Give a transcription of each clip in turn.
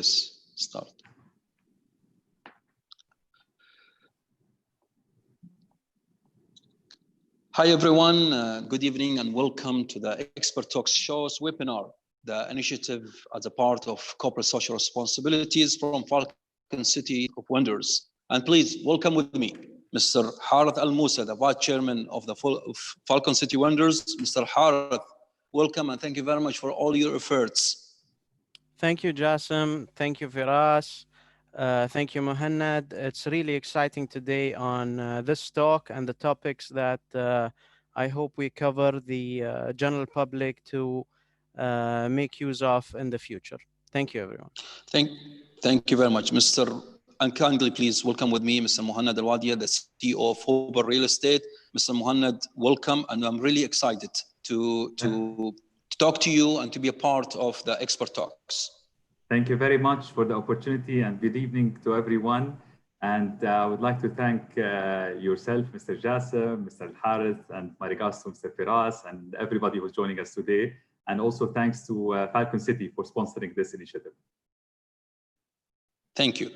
Yes, start. Hi everyone, good evening and welcome to the Expert Talks Show's webinar, the initiative as a part of corporate social responsibilities from Falcon City of Wonders. And please welcome with me, Mr. Harith Al Musa, the Vice Chairman of the Falcon City Wonders. Mr. Harith, welcome and thank you very much for all your efforts. Thank you, Jassim. Thank you, Firas. Thank you, Mohannad. It's really exciting today on this talk and the topics that I hope we cover the general public to make use of in the future. Thank you, everyone. Thank you very much, Mr. And kindly, please welcome with me, Mr. Mohannad Al-Wadia, the CEO of Huber Real Estate. Mr. Mohannad, welcome, and I'm really excited to talk to you and to be a part of the Expert Talks. Thank you very much for the opportunity and good evening to everyone. And I would like to thank yourself, Mr. Jassim, Mr. Al-Harith, and my regards to Mr. Firas and everybody who's joining us today. And also thanks to Falcon City for sponsoring this initiative. Thank you.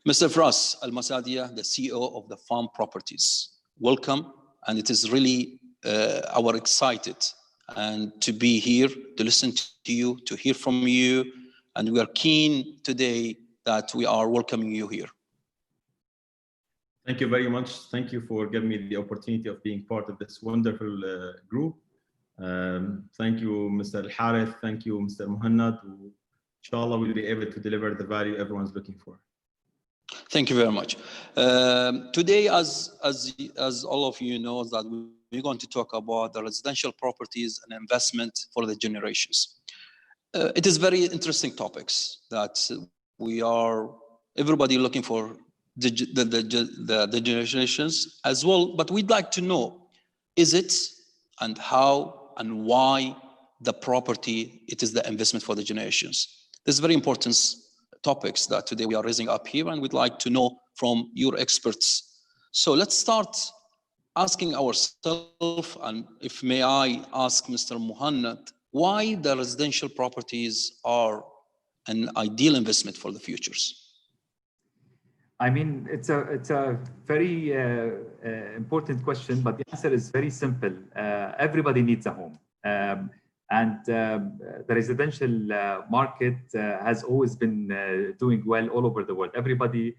Mr. Firas Al-Masadia, the CEO of the Farm Properties. Welcome, and it is really our excited and to be here, to listen to you, to hear from you. And we are keen today that we are welcoming you here. Thank you very much. Thank you for giving me the opportunity of being part of this wonderful group. Thank you, Mr. Al-Harith. Thank you, Mr. Mohannad. Inshallah, we'll be able to deliver the value everyone's looking for. Thank you very much. Today, as all of you know, that we're going to talk about the residential properties and investment for the generations. It is very interesting topics that everybody looking for the generations as well, but we'd like to know, is it and how and why the property, it is the investment for the generations. This is very important topics that today we are raising up here, and we'd like to know from your experts. So let's start asking ourselves, and if may I ask Mr. Mohannad, why the residential properties are an ideal investment for the futures? I mean, it's a very important question, but the answer is very simple. Everybody needs a home. The residential market has always been doing well all over the world. Everybody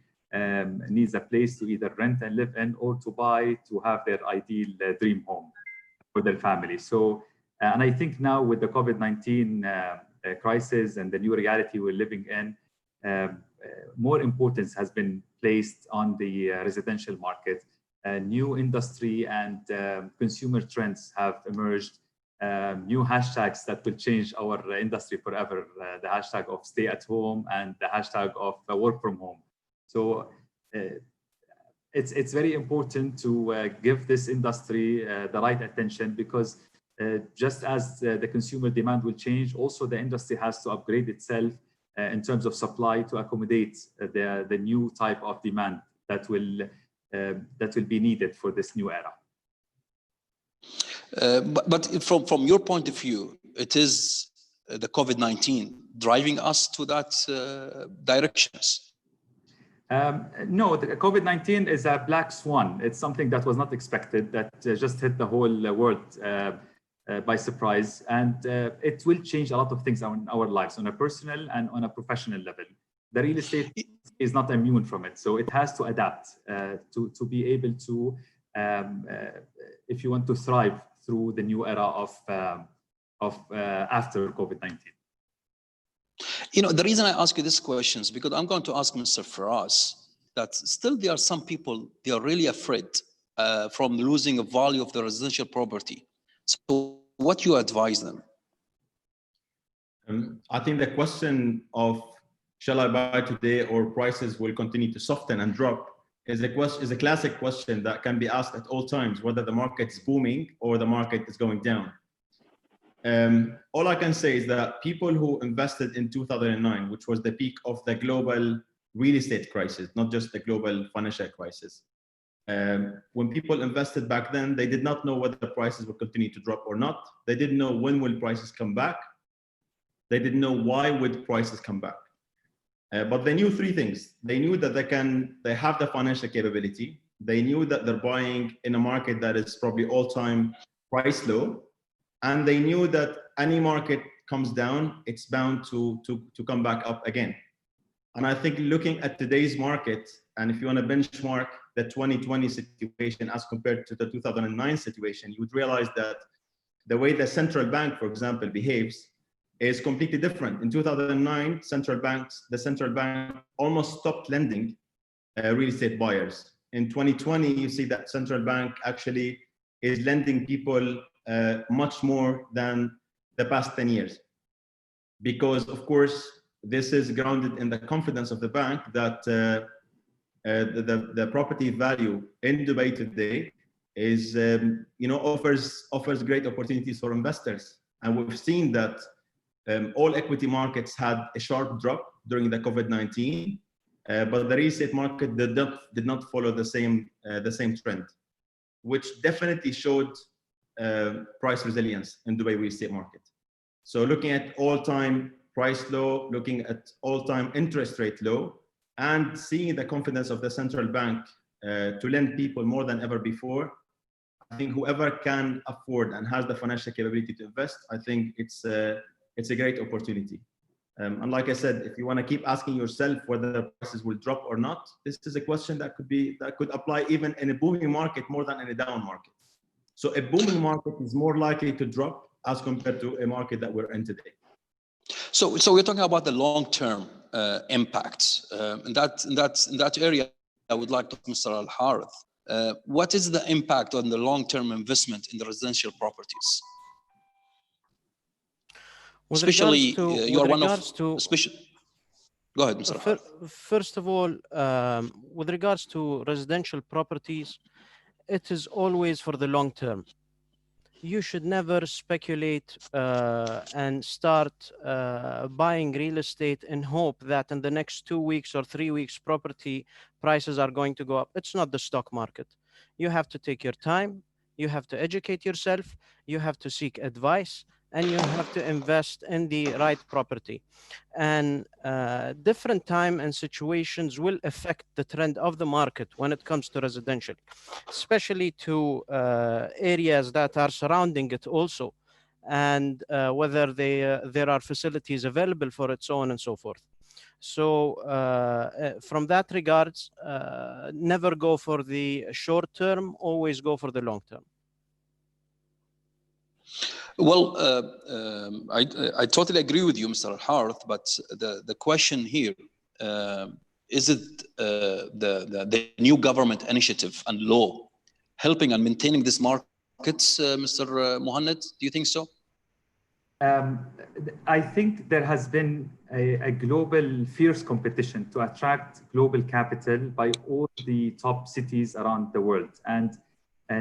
needs a place to either rent and live in or to buy to have their ideal dream home for their family. So, and I think now with the COVID-19 crisis and the new reality we're living in, more importance has been placed on the residential market. New industry and consumer trends have emerged. New hashtags that will change our industry forever. The hashtag of stay at home and the hashtag of work from home. So it's very important to give this industry the right attention, because just as the consumer demand will change, also the industry has to upgrade itself in terms of supply to accommodate the new type of demand that will be needed for this new era. But from your point of view, it is the COVID-19 driving us to that directions? No, the COVID-19 is a black swan. It's something that was not expected, that just hit the whole world by surprise. And it will change a lot of things in our lives on a personal and on a professional level. The real estate is not immune from it. So it has to adapt to be able to, if you want to thrive through the new era of after COVID-19. You know, the reason I ask you these questions, because I'm going to ask Mr. Firas that still there are some people, they are really afraid from losing the value of the residential property. So what you advise them? I think the question of shall I buy today or prices will continue to soften and drop is a classic question that can be asked at all times, whether the market is booming or the market is going down. All I can say is that people who invested in 2009, which was the peak of the global real estate crisis, not just the global financial crisis. When people invested back then, they did not know whether the prices would continue to drop or not. They didn't know when will prices come back. They didn't know why would prices come back. But they knew three things. They knew that they have the financial capability. They knew that they're buying in a market that is probably all-time price low. And they knew that any market comes down, it's bound to come back up again. And I think looking at today's market, and if you want to benchmark the 2020 situation as compared to the 2009 situation, you would realize that the way the central bank, for example, behaves is completely different. In 2009, the central bank almost stopped lending real estate buyers. In 2020, you see that central bank actually is lending people much more than the past 10 years. Because of course, this is grounded in the confidence of the bank that the property value in Dubai today is, offers great opportunities for investors. And we've seen that all equity markets had a sharp drop during the COVID-19, but the real estate market did not follow the same trend, which definitely showed price resilience in Dubai real estate market. So looking at all-time price low, looking at all-time interest rate low, and seeing the confidence of the central bank to lend people more than ever before, I think whoever can afford and has the financial capability to invest, I think it's a great opportunity. And like I said, if you want to keep asking yourself whether the prices will drop or not, this is a question that could apply even in a booming market more than in a down market. So a booming market is more likely to drop as compared to a market that we're in today. So we're talking about the long-term impacts. In that area, I would like to ask Mr. Al-Harith, what is the impact on the long-term investment in the residential properties? Especially, you are one of, especially, go ahead, Mr. Al-Harith. First of all, with regards to residential properties, it is always for the long term. You should never speculate and start buying real estate in hope that in the next 2 weeks or 3 weeks, property prices are going to go up. It's not the stock market. You have to take your time. You have to educate yourself. You have to seek advice, and you have to invest in the right property. And different time and situations will affect the trend of the market when it comes to residential, especially to areas that are surrounding it also, and whether there are facilities available for it, so on and so forth. So from that regards, never go for the short term, always go for the long term. Well, I totally agree with you, Mr. Al-Harith, but the question here, is it the new government initiative and law helping and maintaining this markets, Mr. Mohannad? Do you think so? I think there has been a global fierce competition to attract global capital by all the top cities around the world. And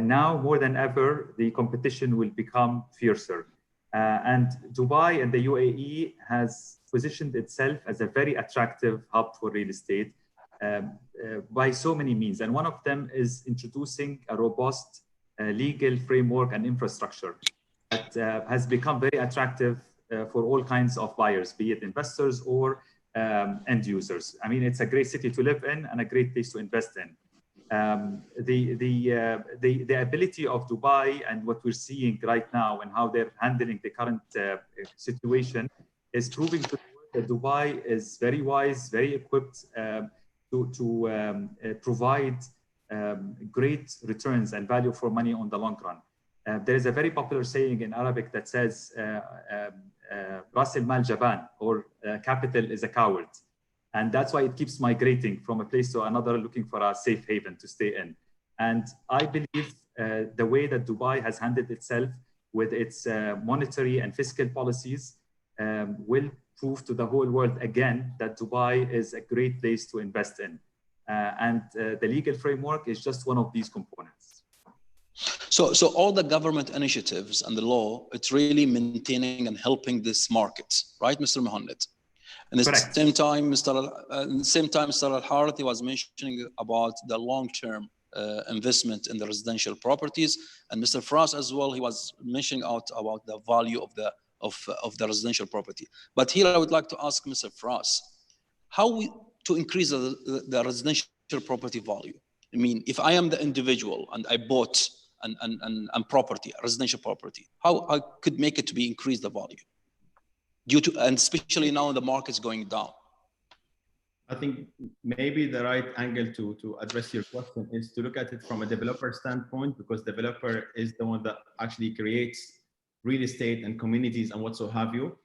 now more than ever, the competition will become fiercer. And Dubai and the UAE has positioned itself as a very attractive hub for real estate by so many means. And one of them is introducing a robust legal framework and infrastructure that has become very attractive for all kinds of buyers, be it investors or end users. I mean, it's a great city to live in and a great place to invest in. The ability of Dubai and what we're seeing right now and how they're handling the current situation is proving to the world that Dubai is very wise, very equipped to provide great returns and value for money on the long run. There is a very popular saying in Arabic that says, Ras al-Mal Jaban, or capital is a coward. And that's why it keeps migrating from a place to another, looking for a safe haven to stay in. And I believe the way that Dubai has handled itself with its monetary and fiscal policies will prove to the whole world again that Dubai is a great place to invest in. And the legal framework is just one of these components. So all the government initiatives and the law, it's really maintaining and helping this market, right, Mr. Mohannad? And at the same time, Mr. Al-Harith, he was mentioning about the long-term investment in the residential properties, and Mr. Fras as well, he was mentioning about the value of the residential property. But here I would like to ask Mr. Fras, to increase the residential property value? I mean, if I am the individual and I bought an property, a residential property, how I could make it to be increase the value due to, and especially now the market's going down? I think maybe the right angle to address your question is to look at it from a developer standpoint, because developer is the one that actually creates real estate and communities and what so have you.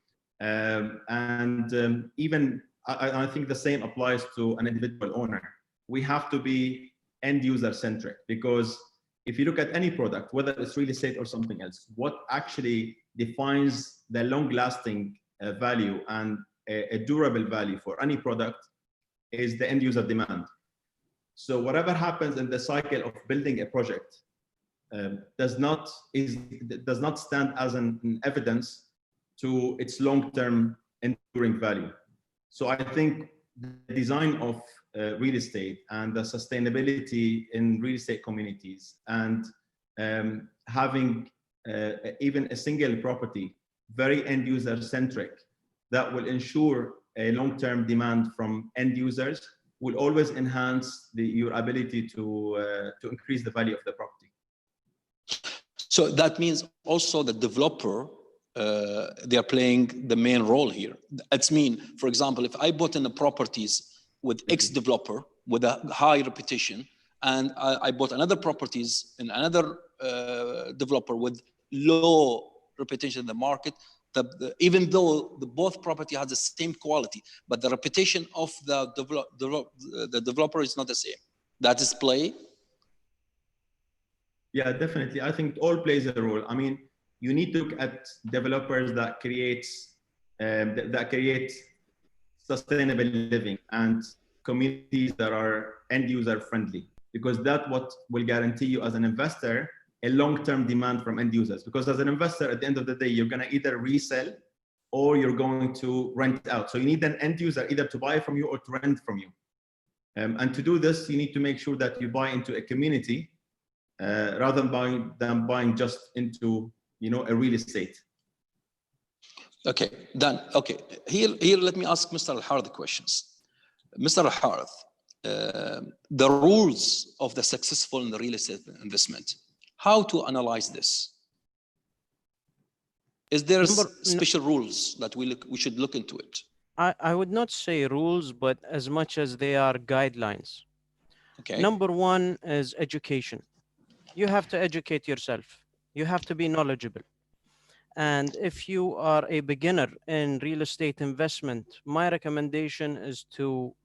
Even I think the same applies to an individual owner. We have to be end user centric, because if you look at any product, whether it's real estate or something else, what actually defines the long lasting value and a durable value for any product is the end user demand. So whatever happens in the cycle of building a project does not stand as an evidence to its long-term enduring value. So I think the design of real estate and the sustainability in real estate communities and having even a single property very end user centric that will ensure a long-term demand from end users will always enhance your ability to increase the value of the property. So that means also the developer, they are playing the main role here. It's mean, for example, if I bought in the properties with X developer with a high reputation, and I bought another properties in another developer with low reputation in the market, even though both property has the same quality, but the reputation of the developer is not the same. That is play. Yeah, definitely. I think all plays a role. I mean, you need to look at developers that create sustainable living and communities that are end user friendly, because that's what will guarantee you as an investor a long-term demand from end users. Because as an investor, at the end of the day, you're going to either resell or you're going to rent out. So you need an end user either to buy from you or to rent from you. And to do this, you need to make sure that you buy into a community rather than buying just into, you know, a real estate. Okay, done. Okay, here let me ask Mr. Al-Harith the questions. Mr. Al-Harith, the rules of the successful in the real estate investment, how to analyze this? Is there special rules that we should look into it? I would not say rules, but as much as they are guidelines. Okay. Number one is education. You have to educate yourself. You have to be knowledgeable. And if you are a beginner in real estate investment, my recommendation is to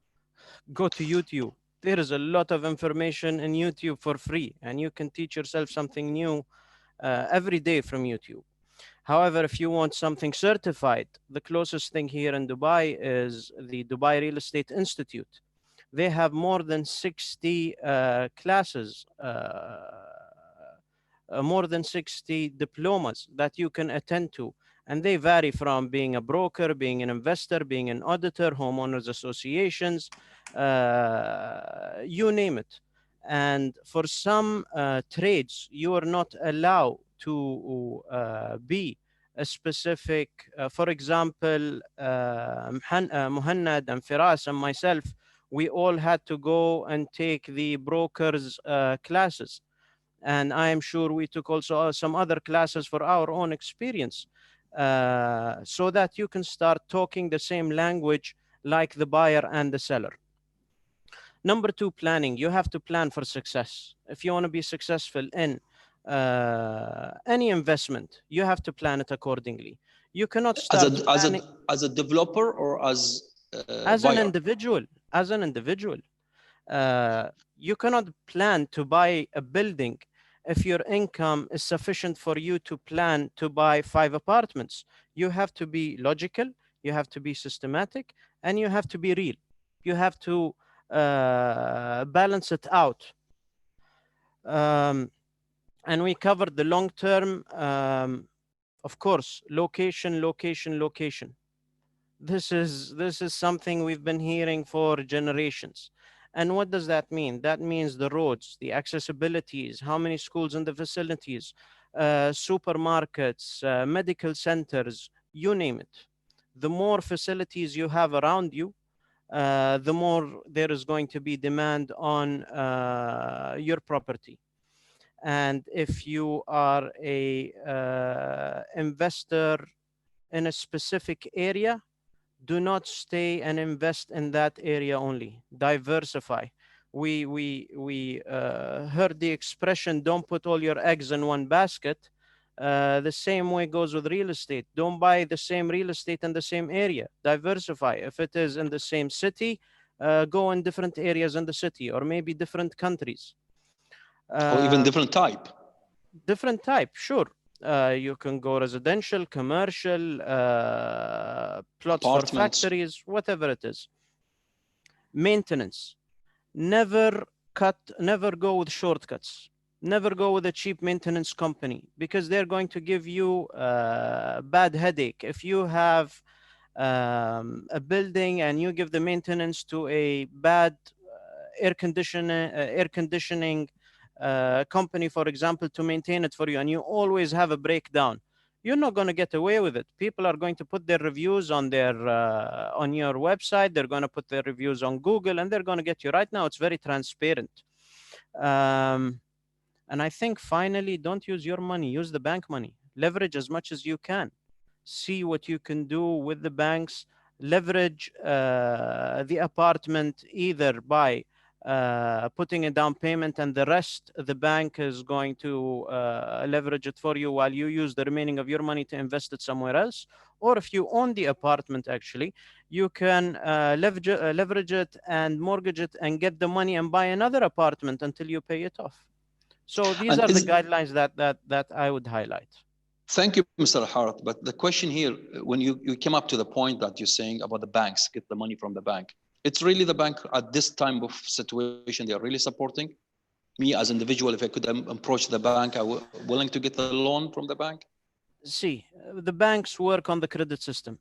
go to YouTube. There is a lot of information in YouTube for free, and you can teach yourself something new every day from YouTube. However, if you want something certified, the closest thing here in Dubai is the Dubai Real Estate Institute. They have more than 60 classes, more than 60 diplomas that you can attend to. And they vary from being a broker, being an investor, being an auditor, homeowners associations, you name it. And for some trades, you are not allowed to be a specific, for example, Muhannad and Firas and myself, we all had to go and take the brokers classes. And I am sure we took also some other classes for our own experience, so that you can start talking the same language like the buyer and the seller. Number two, planning. You have to plan for success. If you want to be successful in any investment, you have to plan it accordingly. You cannot start as a developer or as an individual. As an individual, you cannot plan to buy a building if your income is sufficient for you to plan to buy 5 apartments. You have to be logical, you have to be systematic, and you have to be real. You have to balance it out. And we covered the long term, of course, location. This is something we've been hearing for generations. And what does that mean? That means the roads, the accessibilities, how many schools in the facilities, supermarkets, medical centers, you name it. The more facilities you have around you, the more there is going to be demand on your property. And if you are a investor in a specific area, do not stay and invest in that area only. Diversify. We heard the expression, don't put all your eggs in one basket. The same way goes with real estate. Don't buy the same real estate in the same area. Diversify. If it is in the same city, go in different areas in the city, or maybe different countries. Or even different type. Different type, sure. You can go residential, commercial, plots for factories, whatever it is. Maintenance. Never go with shortcuts. Never go with a cheap maintenance company, because they're going to give you a bad headache. If you have a building and you give the maintenance to a bad air conditioning company, for example, to maintain it for you, and you always have a breakdown, you're not going to get away with it. People are going to put their reviews on their on your website. They're going to put their reviews on Google, and they're going to get you. Right now, it's very transparent. And I think finally, don't use your money, use the bank money. Leverage as much as you can. See what you can do with the banks. Leverage the apartment either by putting a down payment, and the rest the bank is going to leverage it for you, while you use the remaining of your money to invest it somewhere else. Or if you own the apartment, actually, you can leverage it and mortgage it and get the money and buy another apartment until you pay it off. So these are the guidelines that I would highlight. Thank you, Mr. Harath. But the question here, when you came up to the point that you're saying about the banks, get the money from the bank, it's really the bank at this time of situation, they are really supporting me as an individual. If I could approach the bank, I was willing to get a loan from the bank. See, the banks work on the credit system.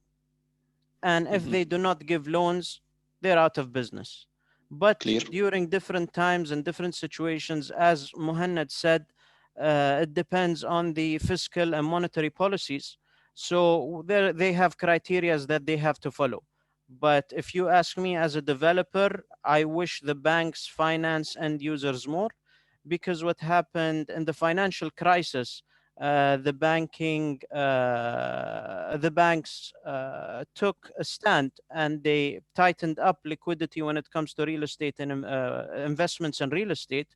And if they do not give loans, they're out of business. But during different times and different situations, as Muhannad said, it depends on the fiscal and monetary policies. So they have criteria that they have to follow. But if you ask me as a developer, I wish the banks finance end users more, because what happened in the financial crisis, the banks took a stand, and they tightened up liquidity when it comes to real estate and investments in real estate.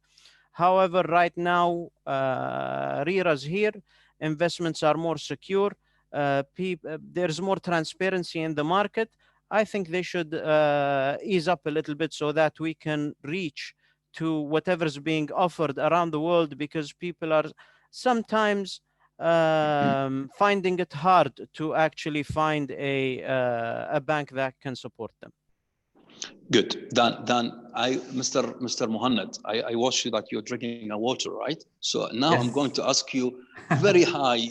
However, right now, RERA's here, investments are more secure, there's more transparency in the market. I think they should ease up a little bit so that we can reach to whatever's being offered around the world, because people are sometimes finding it hard to actually find a bank that can support them. Good. Dan, Mr. Muhannad, I watched you that you're drinking a water, right? So now yes. I'm going to ask you very high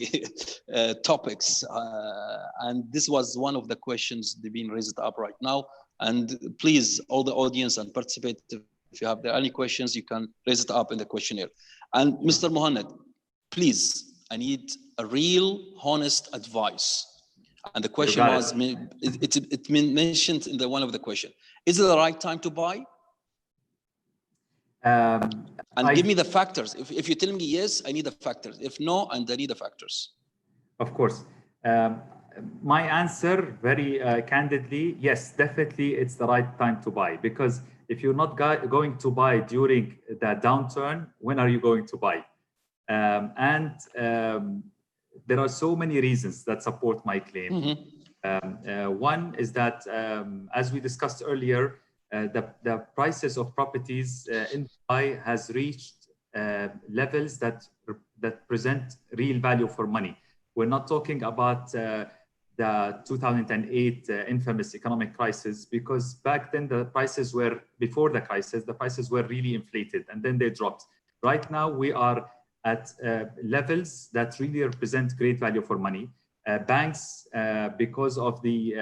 topics. And this was one of the questions that have been raised up right now. And please, all the audience and participate, if you have any questions, you can raise it up in the questionnaire. And Mr. Muhannad, please, I need a real, honest advice. And the question was, it's been mentioned in one of the questions. Is it the right time to buy? And give me the factors. If you tell me yes, I need the factors. If no, and I need the factors. Of course. My answer, very candidly, yes, definitely it's the right time to buy. Because if you're not going to buy during the downturn, when are you going to buy? There are so many reasons that support my claim. One is that, as we discussed earlier, the prices of properties in Dubai has reached levels that present real value for money. We're not talking about the 2008 infamous economic crisis, because back then the prices were, before the crisis, the prices were really inflated and then they dropped. Right now we are at levels that really represent great value for money. Banks, because of the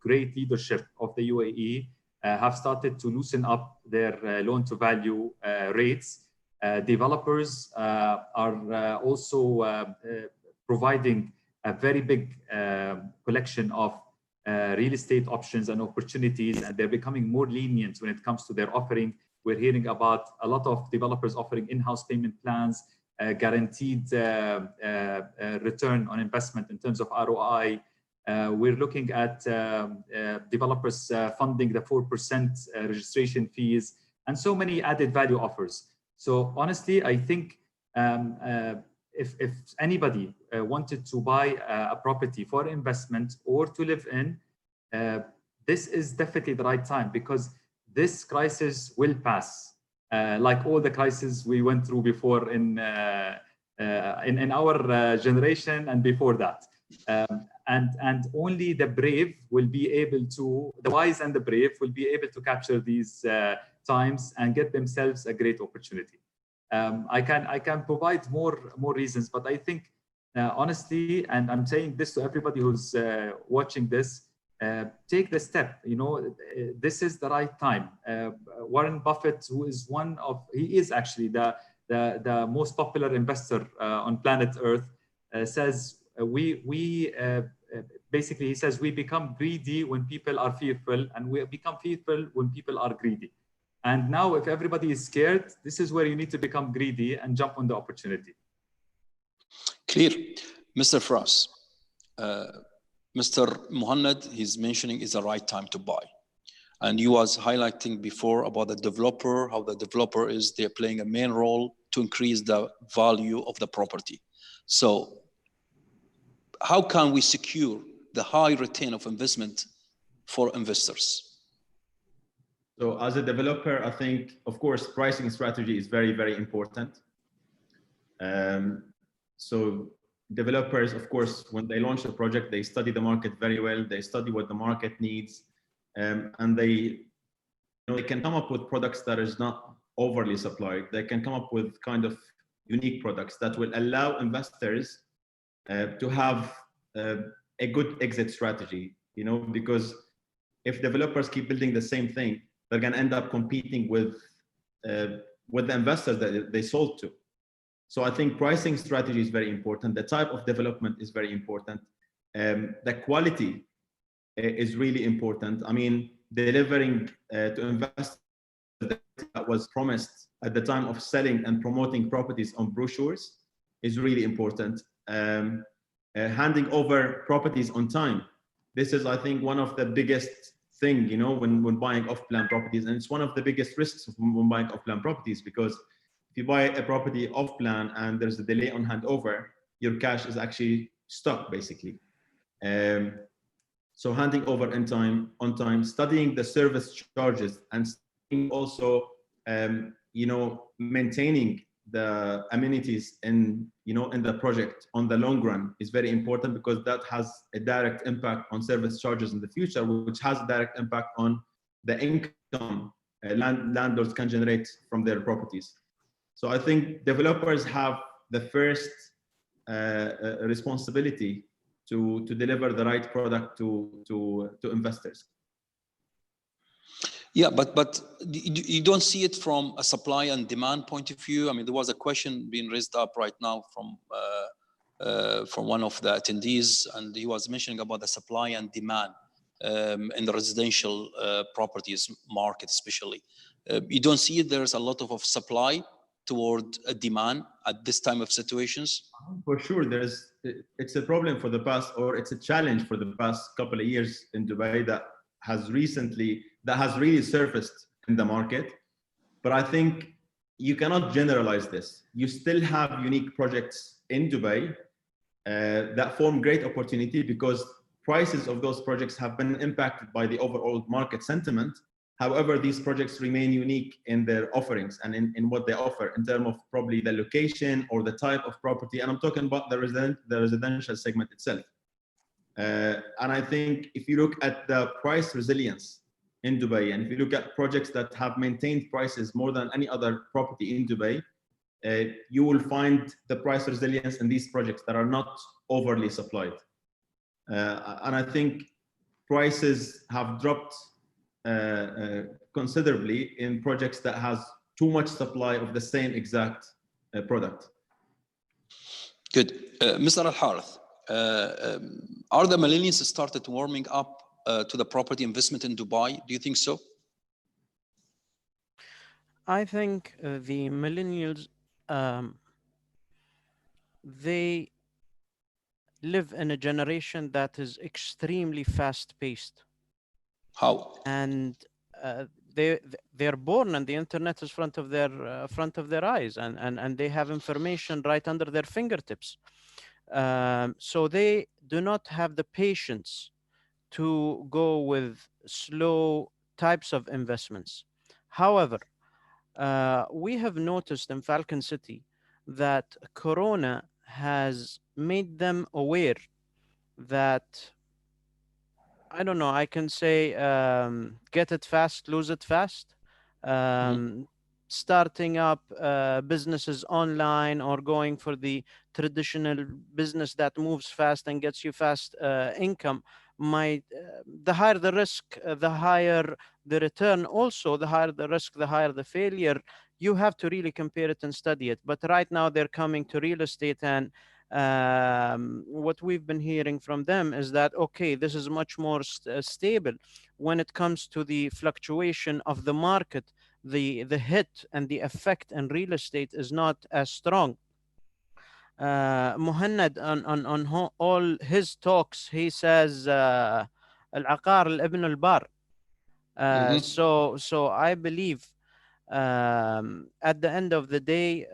great leadership of the UAE, have started to loosen up their loan-to-value rates. Developers are also providing a very big collection of real estate options and opportunities, and they're becoming more lenient when it comes to their offering. We're hearing about a lot of developers offering in-house payment plans, guaranteed return on investment in terms of ROI. We're looking at developers funding the 4% registration fees, and so many added value offers. So honestly, I think if anybody wanted to buy a property for investment or to live in, this is definitely the right time, because this crisis will pass, like all the crises we went through before in our generation and before that. And only the brave will be able to, the wise and the brave will be able to capture these times and get themselves a great opportunity. I can provide more reasons, but I think honestly, and I'm saying this to everybody who's watching this, take the step. You know, this is the right time. Warren Buffett, who is he is actually the most popular investor on planet Earth, says basically he says we become greedy when people are fearful, and we become fearful when people are greedy. And now, if everybody is scared, this is where you need to become greedy and jump on the opportunity. Clear. Mr. Firas, Mr. Muhannad, he's mentioning is the right time to buy. And you was highlighting before about the developer, how the developer they're playing a main role to increase the value of the property. So how can we secure the high return of investment for investors? So as a developer, I think, of course, pricing strategy is very, very important. So developers, of course, when they launch a project, they study the market very well. They study what the market needs, and they can come up with products that is not overly supplied. They can come up with kind of unique products that will allow investors to have a good exit strategy. Because if developers keep building the same thing, they're going to end up competing with the investors that they sold to. So I think pricing strategy is very important. The type of development is very important. The quality is really important. I mean, delivering to investors that was promised at the time of selling and promoting properties on brochures is really important. Handing over properties on time. This is, I think, one of the biggest thing, when buying off-plan properties, and it's one of the biggest risks when buying off-plan properties, because if you buy a property off-plan and there's a delay on handover, your cash is actually stuck, basically. So handing over on time, studying the service charges, and also, maintaining the amenities in the project on the long run is very important, because that has a direct impact on service charges in the future, which has a direct impact on the income landlords can generate from their properties. So I think developers have the first responsibility to deliver the right product to investors. Yeah, but you don't see it from a supply and demand point of view. I mean, there was a question being raised up right now from one of the attendees, and he was mentioning about the supply and demand in the residential properties market, especially. You don't see it. There's a lot of supply toward a demand at this time of situations. For sure, it's a problem for the past, or it's a challenge for the past couple of years in Dubai that has really surfaced in the market. But I think you cannot generalize this. You still have unique projects in Dubai that form great opportunity, because prices of those projects have been impacted by the overall market sentiment. However, these projects remain unique in their offerings and in what they offer in terms of probably the location or the type of property. And I'm talking about the residential segment itself. And I think if you look at the price resilience in Dubai, and if you look at projects that have maintained prices more than any other property in Dubai, you will find the price resilience in these projects that are not overly supplied. And I think prices have dropped considerably in projects that has too much supply of the same exact product. Good. Mr. Al-Harith, are the millennials started warming up to the property investment in Dubai? Do you think so? I think the millennials, they live in a generation that is extremely fast-paced, How? and they're born and the internet is front of their eyes, and they have information right under their fingertips. So they do not have the patience to go with slow types of investments. However, we have noticed in Falcon City that Corona has made them aware that, I don't know, I can say, get it fast, lose it fast. Starting up businesses online or going for the traditional business that moves fast and gets you fast income might, the higher the risk, the higher the return. Also, the higher the risk, the higher the failure. You have to really compare it and study it. But right now they're coming to real estate, and what we've been hearing from them is that, okay, this is much more stable. When it comes to the fluctuation of the market, the hit and the effect in real estate is not as strong. Muhannad, on all his talks, he says العقار الابن البار. So I believe at the end of the day,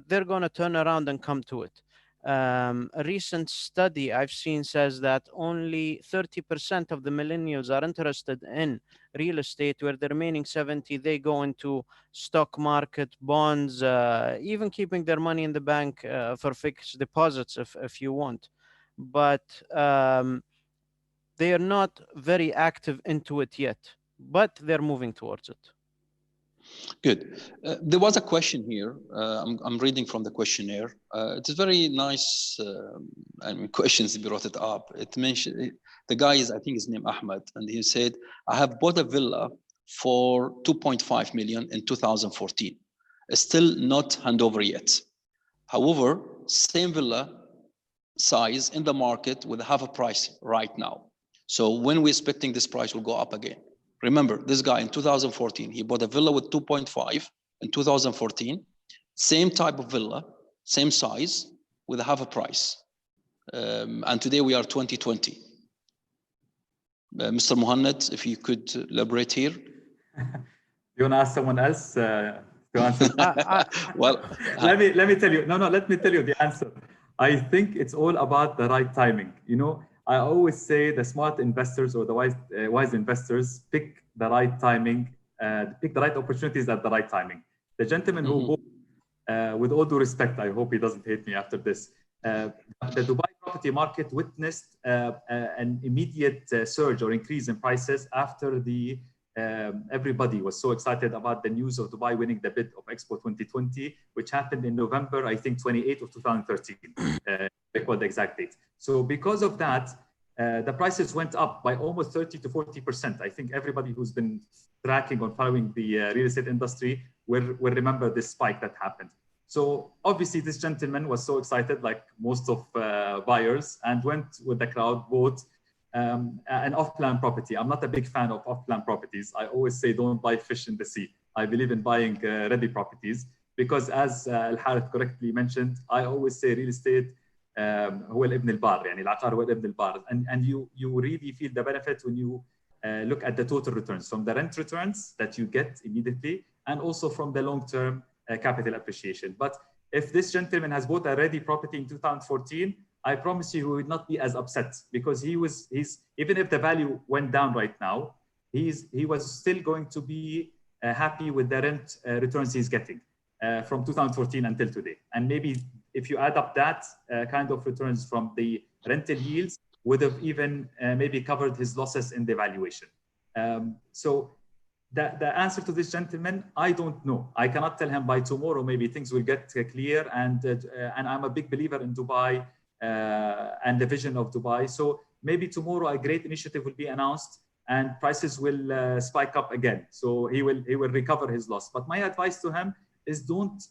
they're going to turn around and come to it. A recent study I've seen says that only 30% of the millennials are interested in real estate, where the remaining 70, they go into stock market, bonds, even keeping their money in the bank for fixed deposits if you want. But they are not very active into it yet, but they're moving towards it. Good. There was a question here. I'm reading from the questionnaire. It is very nice questions. He brought it up. It mentioned, the guy is, I think his name Ahmed, and he said, I have bought a villa for 2.5 million in 2014. It's still not handover yet. However, same villa size in the market with half a price right now. So when we're expecting this price will go up again. Remember, this guy in 2014, he bought a villa with 2.5 in 2014, same type of villa, same size, with half a price. And today we are 2020. Mr. Muhannad, if you could elaborate here. You want to ask someone else to answer? Well, let me tell you. No, let me tell you the answer. I think it's all about the right timing. You know, I always say the smart investors or the wise investors pick the right timing, pick the right opportunities at the right timing. The gentleman who bought, with all due respect, I hope he doesn't hate me after this, the Dubai property market witnessed an immediate surge or increase in prices after the everybody was so excited about the news of Dubai winning the bid of Expo 2020, which happened in November, I think 28th of 2013, recall the exact date. So because of that, the prices went up by almost 30 to 40%. I think everybody who's been tracking or following the real estate industry will remember this spike that happened. So obviously this gentleman was so excited, like most of buyers, and went with the crowd, bought an off-plan property. I'm not a big fan of off-plan properties. I always say don't buy fish in the sea. I believe in buying ready properties because, as Al-Harith correctly mentioned, I always say real estate هو الابن البار, يعني العقار هو الابن البار. And you really feel the benefit when you look at the total returns from the rent returns that you get immediately, and also from the long-term capital appreciation. But if this gentleman has bought a ready property in 2014, I promise you he would not be as upset, because he's even if the value went down right now, he was still going to be happy with the rent returns he's getting from 2014 until today. And maybe if you add up that kind of returns from the rental yields, would have even maybe covered his losses in the valuation. So the answer to this gentleman, I don't know. I cannot tell him by tomorrow maybe things will get clear, and I'm a big believer in Dubai and the vision of Dubai. So maybe tomorrow a great initiative will be announced and prices will spike up again. So he will recover his loss. But my advice to him is don't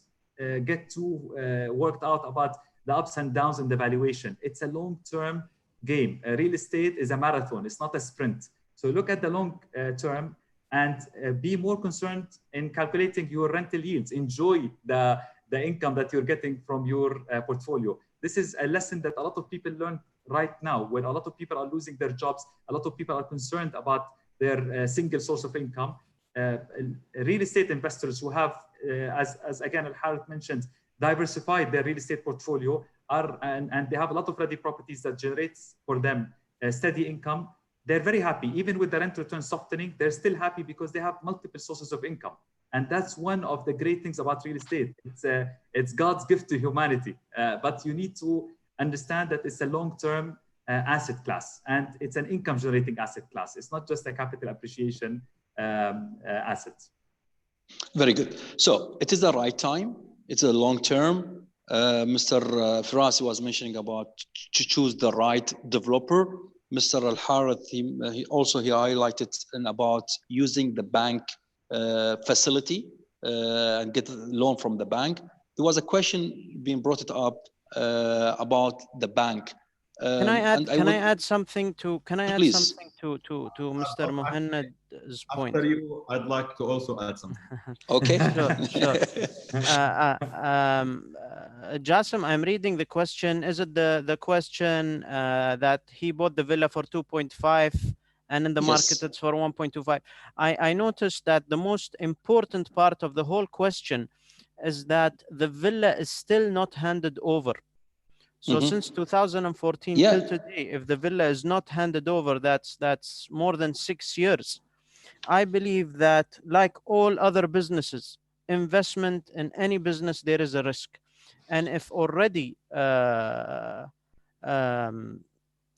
get too worked out about the ups and downs in the valuation. It's a long-term game. Real estate is a marathon. It's not a sprint. So look at the long term and be more concerned in calculating your rental yields. Enjoy the income that you're getting from your portfolio. This is a lesson that a lot of people learn right now, when a lot of people are losing their jobs. A lot of people are concerned about their single source of income. Real estate investors who have, as again Al-Harith mentioned, diversified their real estate portfolio and they have a lot of ready properties that generates for them a steady income. They're very happy. Even with the rent return softening, they're still happy because they have multiple sources of income. And that's one of the great things about real estate. It's God's gift to humanity. But you need to understand that it's a long-term asset class, and it's an income-generating asset class. It's not just a capital appreciation asset. Very good. So it is the right time. It's a long-term. Mr. Firas was mentioning about to choose the right developer. Mr. Al-Harith, he also highlighted about using the bank facility and get a loan from the bank. There was a question being brought up about the bank. Can I add something to Mr. Mohannad's point? After you, I'd like to also add something. Okay. Sure. Jassim, I'm reading the question. Is it the question that he bought the villa for 2.5 and in the market it's for 1.25? I noticed that the most important part of the whole question is that the villa is still not handed over. So since 2014 till today, if the villa is not handed over, that's more than 6 years. I believe that, like all other businesses, investment in any business, there is a risk. And if already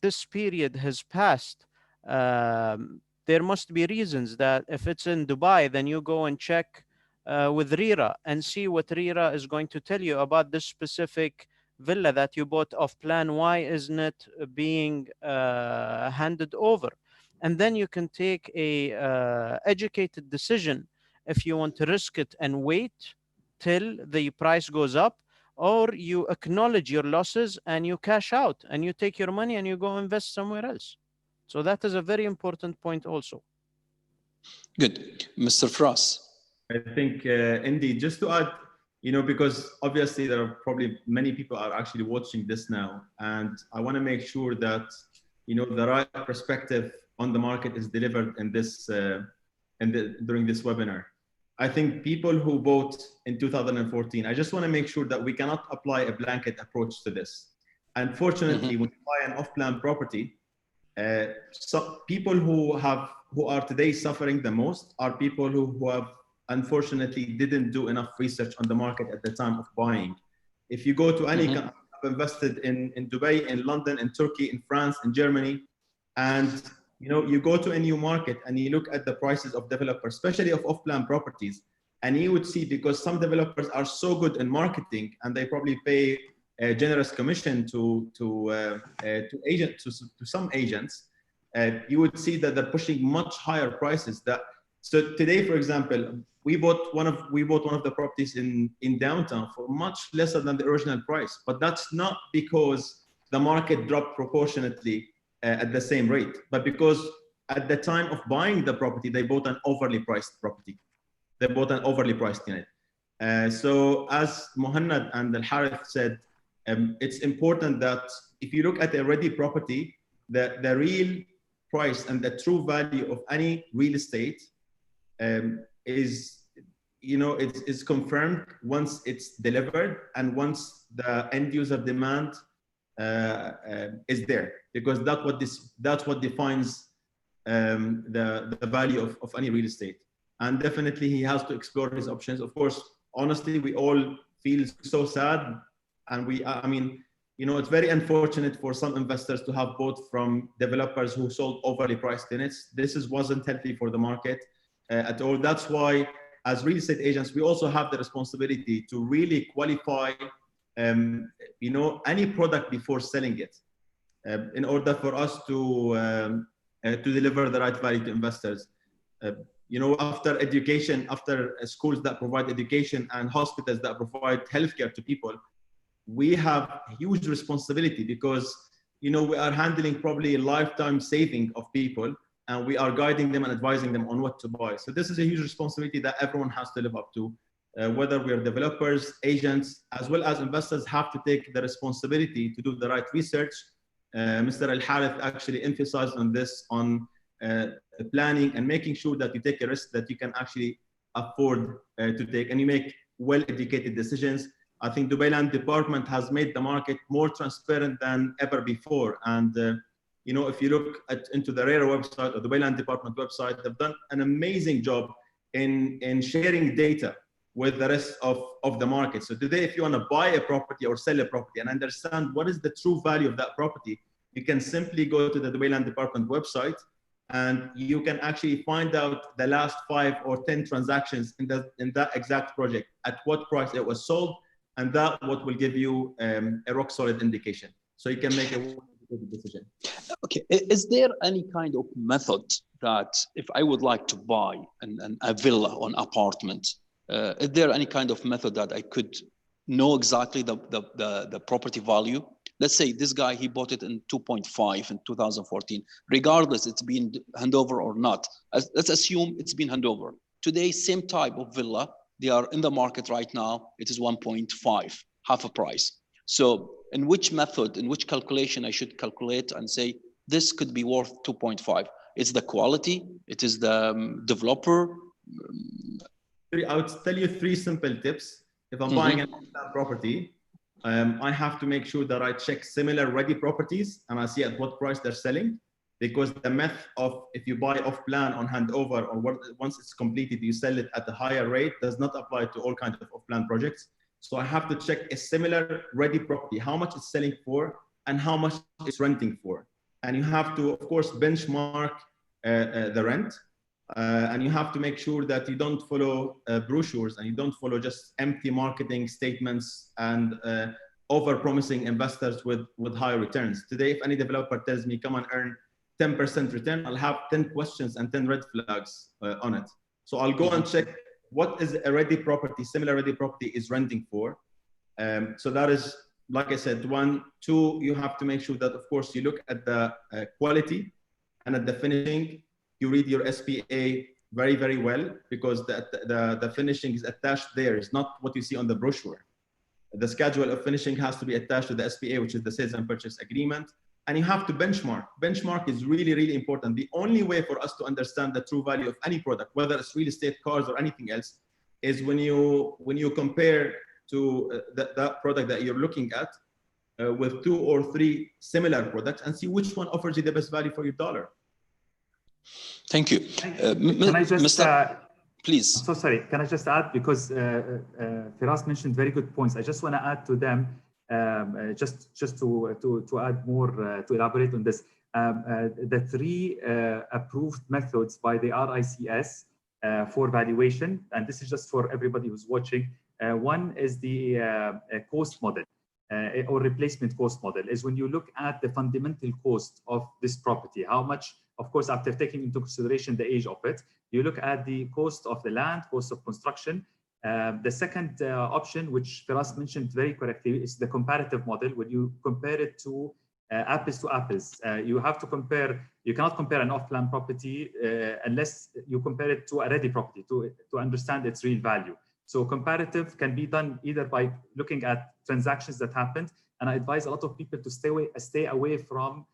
this period has passed, there must be reasons that if it's in Dubai, then you go and check with RERA and see what RERA is going to tell you about this specific villa that you bought off plan. Why isn't it being handed over? And then you can take a educated decision if you want to risk it and wait till the price goes up, or you acknowledge your losses and you cash out and you take your money and you go invest somewhere else. So that is a very important point also. Good. Mr. Firas. I think indeed, just to add, because obviously there are probably many people are actually watching this now, and I want to make sure that, the right perspective on the market is delivered in this during this webinar. I think people who bought in 2014, I just want to make sure that we cannot apply a blanket approach to this. Unfortunately, when you buy an off-plan property, so people who are today suffering the most are people who have unfortunately didn't do enough research on the market at the time of buying. If you go to any country, I've invested in Dubai, in London, in Turkey, in France, in Germany, and you go to a new market and you look at the prices of developers, especially of off-plan properties, and you would see, because some developers are so good in marketing and they probably pay a generous commission to some agents, you would see that they're pushing much higher prices. So today, for example, we bought one of the properties in downtown for much lesser than the original price, but that's not because the market dropped proportionately at the same rate, but because at the time of buying the property, they bought an overly priced property. They bought an overly priced unit. So as Mohannad and Al-Harith said, it's important that if you look at a ready property, the real price and the true value of any real estate is confirmed once it's delivered and once the end user demand is there, because that's what defines the value of any real estate. And definitely he has to explore his options. Of course, honestly, we all feel so sad, and it's very unfortunate for some investors to have bought from developers who sold overly priced units. This wasn't healthy for the market at all. That's why, as real estate agents, we also have the responsibility to really qualify any product before selling it, in order for us to deliver the right value to investors. After education, after schools that provide education and hospitals that provide healthcare to people, we have huge responsibility, because we are handling probably a lifetime saving of people and we are guiding them and advising them on what to buy. So this is a huge responsibility that everyone has to live up to. Whether we are developers, agents, as well as investors, have to take the responsibility to do the right research. Mr. Al-Harith actually emphasized on this, on planning and making sure that you take a risk that you can actually afford to take, and you make well-educated decisions. I think Dubai Land Department has made the market more transparent than ever before. And you know, if you look into the RERA website or the Dubai Land Department website, they've done an amazing job in sharing data with the rest of the market. So today, if you want to buy a property or sell a property and understand what is the true value of that property, you can simply go to the Dubai Land Department website, and you can actually find out the last 5 or 10 transactions in that exact project, at what price it was sold, and that what will give you a rock solid indication. So you can make a decision. Okay, is there any kind of method that if I would like to buy a villa or an apartment, is there any kind of method that I could know exactly the property value? Let's say this guy, he bought it in 2.5 in 2014, regardless it's been handover or not. Let's assume it's been handover. Today, same type of villa, they are in the market right now, it is 1.5, half a price. So in which method, in which calculation I should calculate and say, this could be worth 2.5? It's the quality, it is the developer. I would tell you 3 simple tips. If I'm buying a property, I have to make sure that I check similar ready properties and I see at what price they're selling, because the method of if you buy off plan on handover, or once it's completed, you sell it at a higher rate, does not apply to all kinds of off plan projects. So I have to check a similar ready property, how much it's selling for and how much it's renting for. And you have to, of course, benchmark the rent. And you have to make sure that you don't follow brochures and you don't follow just empty marketing statements and over-promising investors with high returns. Today, if any developer tells me, come and earn 10% return, I'll have 10 questions and 10 red flags on it. So I'll go and check what is a ready property, similar ready property is renting for. So that is, like I said, 1. 2, you have to make sure that, of course, you look at the quality and at the finishing. You read your SPA very, very well, because the finishing is attached there. It's not what you see on the brochure. The schedule of finishing has to be attached to the SPA, which is the sales and purchase agreement. And you have to benchmark. Benchmark is really, really important. The only way for us to understand the true value of any product, whether it's real estate, cars, or anything else, is when you compare to that product that you're looking at with 2 or 3 similar products and see which one offers you the best value for your dollar. Thank you. Can I just, please. I'm so sorry. Can I just add, because Firas mentioned very good points. I just want to add to them, just to add more, to elaborate on this. The 3 approved methods by the RICS for valuation, and this is just for everybody who's watching. One is the cost model. Or replacement cost model, is when you look at the fundamental cost of this property, how much, of course, after taking into consideration the age of it, you look at the cost of the land, cost of construction. The second option, which Firas mentioned very correctly, is the comparative model. When you compare it to apples to apples, you have to compare, you cannot compare an off-plan property unless you compare it to a ready property to understand its real value. So comparative can be done either by looking at transactions that happened, and I advise a lot of people to stay away from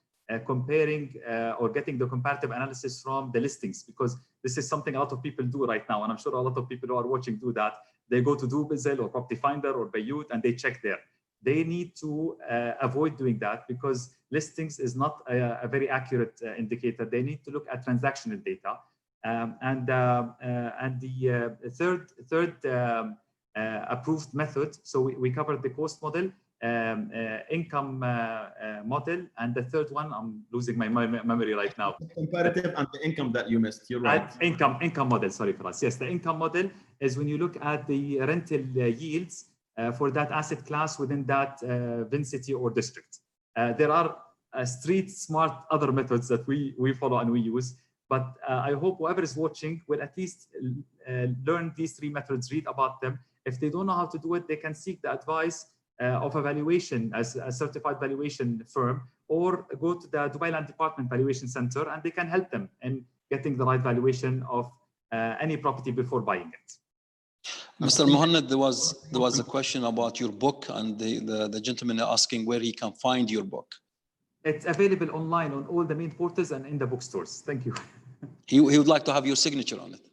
comparing or getting the comparative analysis from the listings, because this is something a lot of people do right now, and I'm sure a lot of people who are watching do that. They go to Dubizzle or Property Finder or Bayut and they check there. They need to avoid doing that, because listings is not a very accurate indicator. They need to look at transactional data. And the third approved method, so we covered the cost model, income model, and the third one, I'm losing my memory right now. Comparative and the income that you missed, you're right. Income model, sorry for us. Yes, the income model is when you look at the rental yields for that asset class within that vicinity or district. There are street smart other methods that we follow and we use. But I hope whoever is watching will at least learn these 3 methods, read about them. If they don't know how to do it, they can seek the advice of a valuation, as a certified valuation firm, or go to the Dubai Land Department Valuation Center, and they can help them in getting the right valuation of any property before buying it. Mr. Mohammed, there was a question about your book, and the gentleman asking where he can find your book. It's available online on all the main portals and in the bookstores. Thank you. He would like to have your signature on it.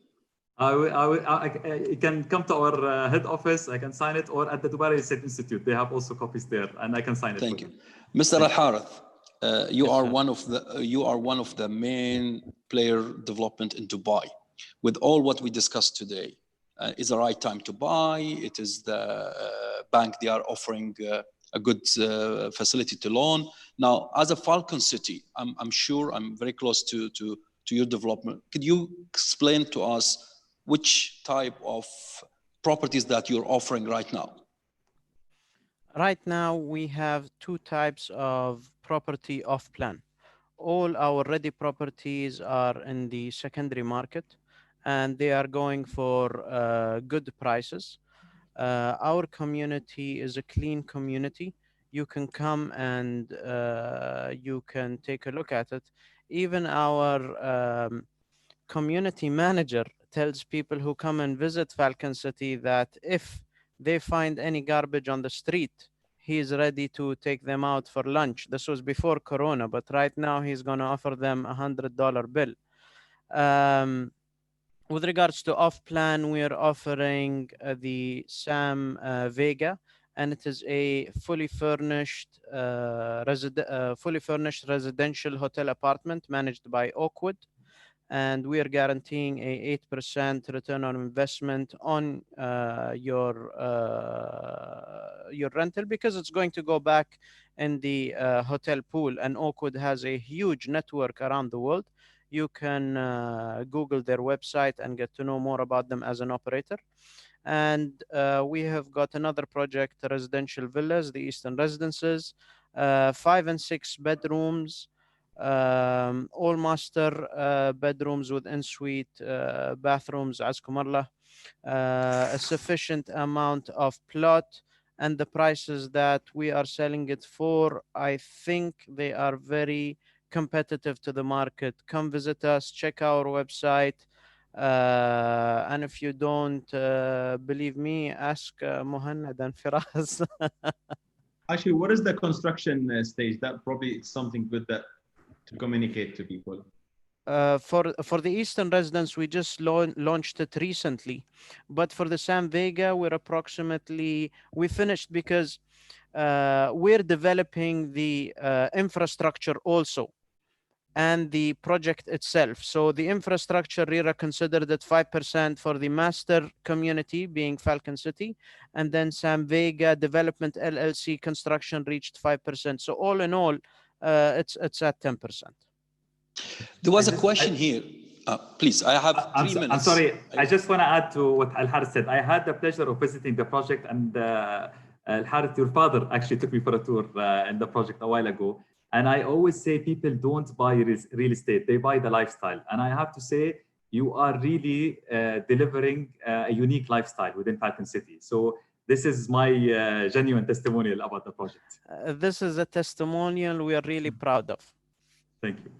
You can come to our head office. I can sign it, or at the Dubai Real Estate Institute. They have also copies there, and I can sign it. Thank you, Mr. Al-Harith. You Yes, are sir. one of the main player development in Dubai. With all what we discussed today, is the right time to buy. It is the bank, they are offering a good facility to loan. Now, as a Falcon City, I'm sure I'm very close to your development. Could you explain to us which type of properties that you're offering right now? Right now, we have two types of property off plan. All our ready properties are in the secondary market, and they are going for good prices. Our community is a clean community. You can come and you can take a look at it. Even our community manager tells people who come and visit Falcon City that if they find any garbage on the street, he is ready to take them out for lunch. This was before Corona, but right now he's going to offer them $100 bill. With regards to off-plan, we are offering the Sam Vega, and it is a fully furnished residential hotel apartment managed by Oakwood. And we are guaranteeing a 8% return on investment on your rental, because it's going to go back in the hotel pool. And Oakwood has a huge network around the world. You can Google their website and get to know more about them as an operator. And we have got another project, residential villas, the Eastern Residences, 5 and 6 bedrooms, all master bedrooms with ensuite bathrooms, Azkumarla, a sufficient amount of plot, and the prices that we are selling it for, I think they are very competitive to the market. Come visit us, check our website, and if you don't believe me, ask Mohannad and Firas. Actually, what is the construction stage? That probably is something good that to communicate to people. For the Eastern Residence, we just launched it recently, but for the Sam Vega, we finished because we're developing the infrastructure also, and the project itself. So the infrastructure, RERA considered it 5% for the master community, being Falcon City, and then Sam Vega Development LLC construction reached 5%. So all in all, it's at 10%. There was a question here. Please, I have 3 minutes. I'm sorry. I just want to add to what Al-Harith said. I had the pleasure of visiting the project, and Al-Harith, your father, actually took me for a tour in the project a while ago. And I always say people don't buy real estate, they buy the lifestyle. And I have to say, you are really delivering a unique lifestyle within Falcon City. So this is my genuine testimonial about the project. This is a testimonial we are really proud of. Thank you.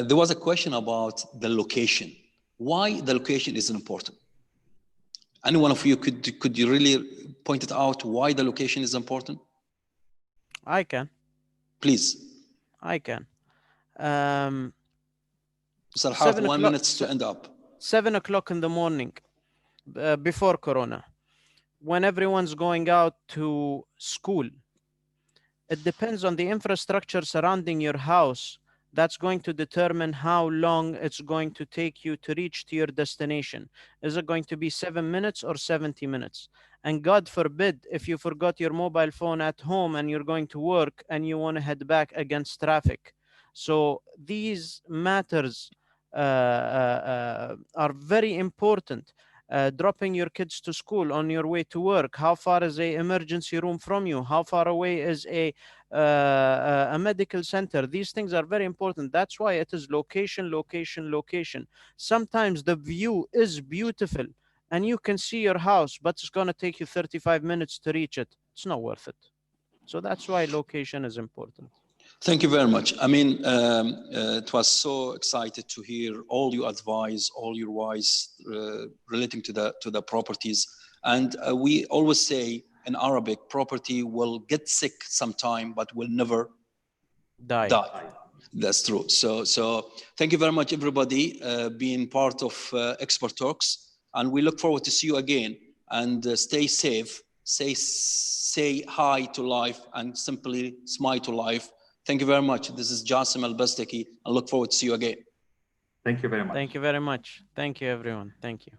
There was a question about the location. Why the location is important? Any one of you, could you really point it out why the location is important? I can. Please. I can. Mr. Harth, 1 minute to end up. 7 o'clock in the morning, before Corona, when everyone's going out to school, it depends on the infrastructure surrounding your house. That's going to determine how long it's going to take you to reach to your destination. Is it going to be 7 minutes or 70 minutes? And God forbid, if you forgot your mobile phone at home and you're going to work and you want to head back against traffic. So these matters are very important. Dropping your kids to school on your way to work. How far is a emergency room from you? How far away is a medical center? These things are very important. That's why it is location, location, location. Sometimes the view is beautiful and you can see your house, but it's going to take you 35 minutes to reach it. It's not worth it. So that's why location is important. Thank you very much. I mean, it was so excited to hear all your advice, all your wise relating to the properties. And we always say in Arabic, property will get sick sometime, but will never die. That's true. So thank you very much, everybody, being part of Expert Talks. And we look forward to see you again. And stay safe. Say hi to life and simply smile to life. Thank you very much. This is Jassim Al-Bastaki. I look forward to see you again. Thank you very much. Thank you very much. Thank you, everyone. Thank you.